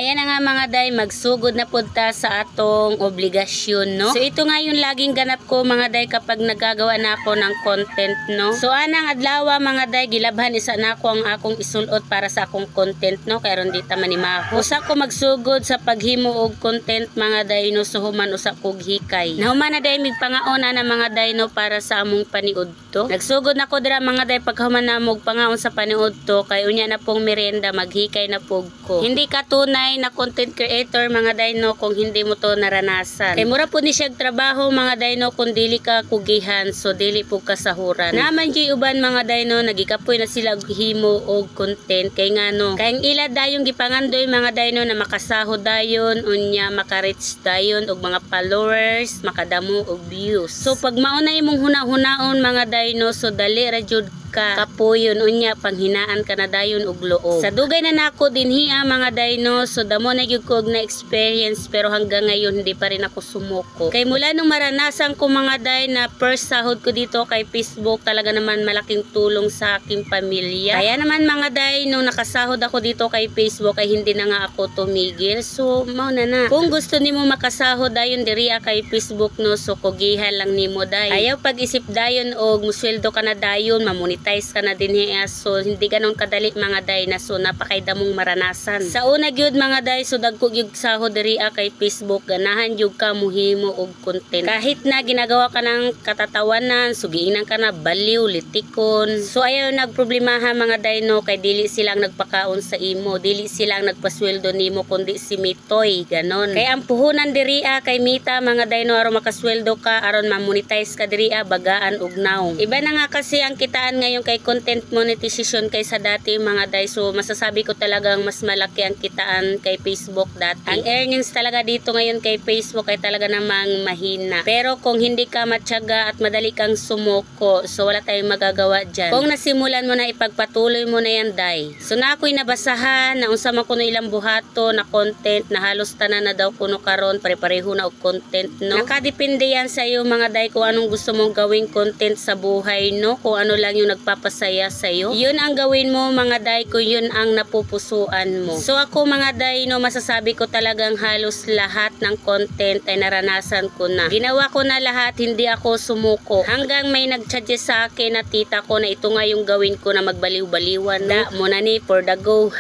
ayan na nga mga day, magsugod na punta sa atong obligasyon, no? So ito nga yung laging ganap ko mga day kapag nagagawa na ako ng content, no? So anang adlawa mga day, gilabhan isa na ako ang akong isulot para sa akong content, no? Kaya ron di ta manimaho. Usa ko magsugod sa paghimo og content mga day, no? So human usa kog hikay. Nahuman na day migpangaona na mga day, no? Para sa among paniudto. Nagsugod na ko dira mga day paghuman na mog pangaon sa paniudto kay unya na pong merienda, maghikay na pug ko. Hindi ka tunay na content creator mga dayno kung hindi mo to naranasan. Kay mura po ni siyang trabaho mga dayno kung dili ka kugihan, so dili po kasahuran. Naman di uban mga dayno nagikapoy na sila himo og content kay ngano. Kay ang ila dayong gipangandoy mga dayno na makasahod dayon unya maka-reach dayon og mga followers, makadamo og views. So pag mauna imong huna-hunaon mga dayno, so dali ra jud kapuyon unya panghinaan ka na dayon og loob. Sa dugay na nako dinhi mga dayno, so damo na gyud ko na experience pero hanggang ngayon hindi pa rin ako sumuko. Kay mula nung maranasan ko mga day na first sahod ko dito kay Facebook, talaga naman malaking tulong sa aking pamilya. Kaya naman mga day nung nakasahod ako dito kay Facebook ay hindi na nga ako tumigil. So mao na. Kung gusto nimo makasahod dayon diri kay Facebook, no, so kugihan lang nimo day. Ayaw pag-isip dayon og musweldo ka na dayon, monetize ka na dinhi, so hindi ganon kadali mga day na, so napakaydamong maranasan. Sa una gyud mga day, so dagko gyud sahod diri kay Facebook, ganahan gyud ka muhimo og content. Kahit na ginagawa ka ng katatawanan, sugiinan ka na baliw, litikon, so ayaw nagproblemaha mga day, no, kay dili silang nagpakaon sa imo, dili silang nagpasweldo nimo kundi si Mitoy, ganon. Kay ang puhunan diri kay Mita mga day, no, aron makasweldo ka, aron ma-monetize ka diri bagaan og now. Iba na nga kasi ang kitaan ngayon kay content monetization kaysa dati mga day, so masasabi ko talagang mas malaki ang kitaan kay Facebook dati. Ang earnings talaga dito ngayon kay Facebook ay talaga namang mahina. Pero kung hindi ka matyaga at madali kang sumuko, so wala tayong magagawa dyan. Kung nasimulan mo na, ipagpatuloy mo na yan day. So na ako'y nabasahan na unsa man kuno ilang buhato na content na halos tanan na daw kuno karon pare-pareho na og content, no? Nakadepende yan sa iyo mga day kung anong gusto mong gawing content sa buhay, no? Kung ano lang yung nagpapasaya sa'yo, yun ang gawin mo mga day, kung yun ang napupusuan mo. So ako mga day, no, masasabi ko talagang halos lahat ng content ay naranasan ko na. Ginawa ko na lahat, hindi ako sumuko. Hanggang may nag-suggest sa akin na tita ko na ito nga yung gawin ko na magbaliw-baliwan. Da mo na ni for the go.